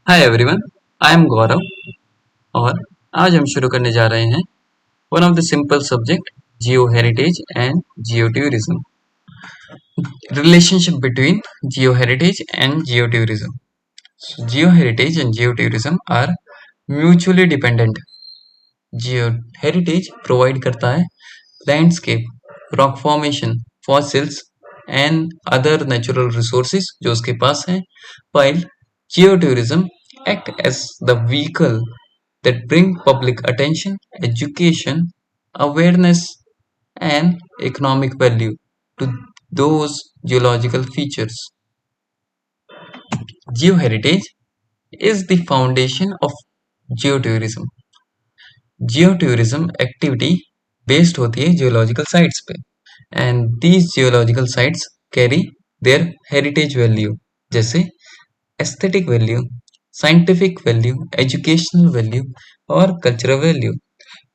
Hi everyone, I am गौरव और आज हम शुरू करने जा रहे हैं one of the simple subject geo heritage and geo tourism. Relationship between geo heritage and geo tourism. Geo heritage and geo tourism are mutually dependent. Geo heritage provide करता है landscape, rock formation, fossils and other natural resources जो उसके पास हैं, while geotourism act as the vehicle that bring public attention, education, awareness and economic value to those geological features. Geoheritage is the foundation of geotourism. Geotourism activity based होती है geological sites पे and these geological sites carry their heritage value जैसे aesthetic value, scientific value, educational value और cultural value.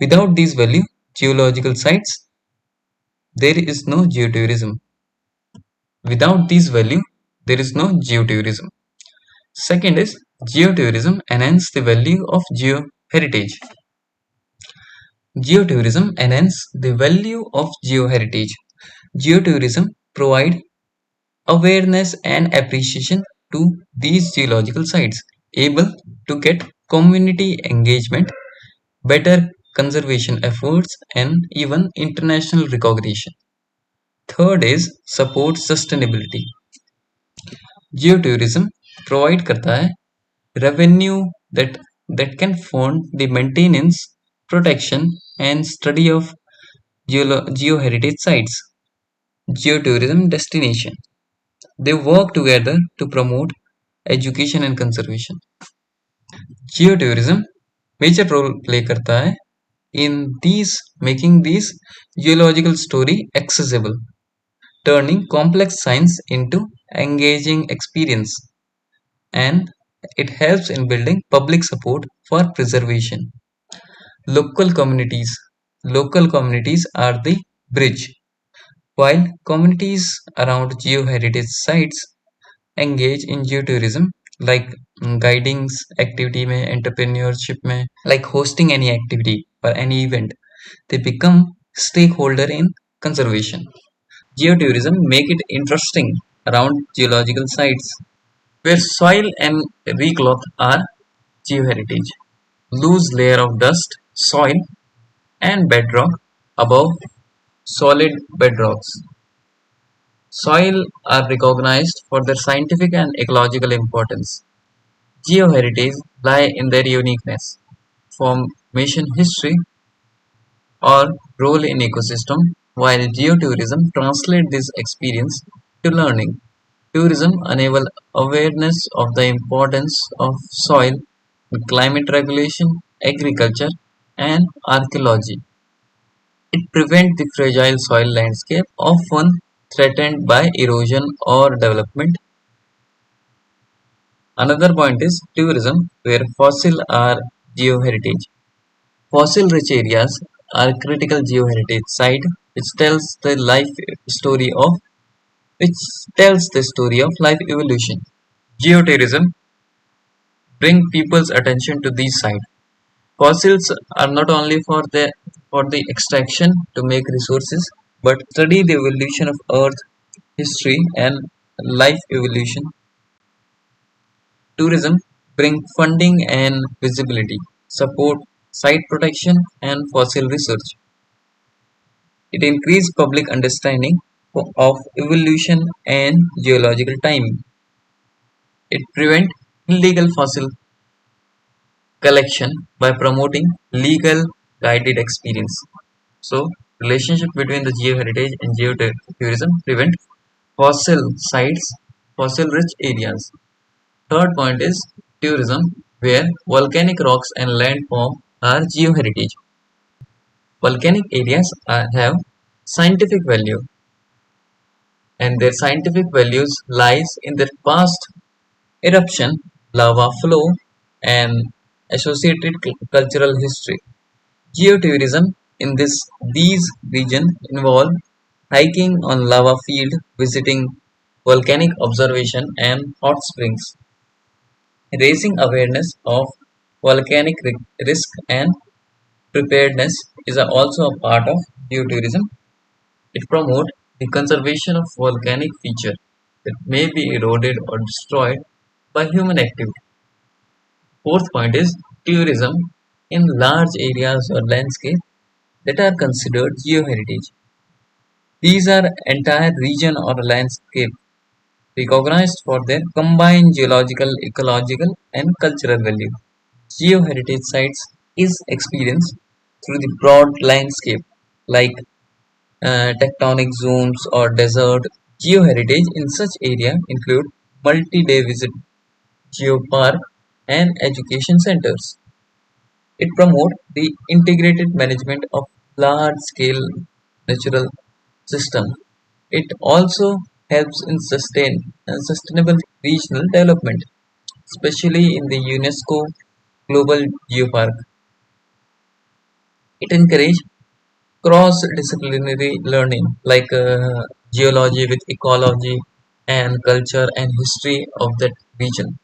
Without these value, geological sites, there is no geotourism. Without these value, there is no geotourism. Second is geotourism enhance the value of geoheritage. Geotourism enhance the value of geoheritage. Geotourism provide awareness and appreciation to these geological sites, able to get community engagement, better conservation efforts, and even international recognition. Third is support sustainability. Geotourism provide करता है revenue that can fund the maintenance, protection, and study of geoheritage sites. Geotourism destination. They work together to promote education and conservation. Geotourism major role play करता है in these making these geological story accessible, turning complex science into engaging experience, and it helps in building public support for preservation. Local communities. Local communities are the bridge. While communities around geoheritage sites engage in geotourism like guiding activity में entrepreneurship में like hosting any activity or any event, they become stakeholder in conservation. Geotourism make it interesting around geological sites where soil and recloth are geoheritage. Loose layer of dust, soil and bedrock above solid bedrocks. Soil are recognized for their scientific and ecological importance. Geoheritage lie in their uniqueness, formation history, or role in ecosystem, while geotourism translate this experience to learning. Tourism enable awareness of the importance of soil in climate regulation, agriculture, and archaeology. It prevents the fragile soil landscape often threatened by erosion or development. Another point is tourism where fossil are geoheritage. Fossil-rich areas are critical geoheritage site story of which tells the story of life evolution. Geotourism bring people's attention to these sites. Fossils are not only for the extraction to make resources, but study the evolution of Earth, history, and life evolution. Tourism bring funding and visibility, support site protection and fossil research. It increase public understanding of evolution and geological time. It prevent illegal fossil collection by promoting legal guided experience. So, relationship between the geoheritage and geotourism prevent fossil sites, fossil rich areas. Third point is tourism, where volcanic rocks and landform are geoheritage. Volcanic areas have scientific value, and their scientific values lies in their past eruption, lava flow, and associated cultural history. Geotourism in these regions involve hiking on lava field, visiting volcanic observation and hot springs. Raising awareness of volcanic risk and preparedness is also a part of geotourism. It promotes the conservation of volcanic features that may be eroded or destroyed by human activity. Fourth point is tourism in large areas or landscape that are considered geoheritage. These are entire region or landscape recognized for their combined geological, ecological, and cultural value. Geoheritage sites is experienced through the broad landscape like tectonic zones or desert. Geoheritage in such area include multi-day visit geopark and education centers. It promotes the integrated management of large-scale natural system. It also helps in sustainable regional development, especially in the UNESCO Global Geopark. It encourages cross-disciplinary learning like geology with ecology and culture and history of that region.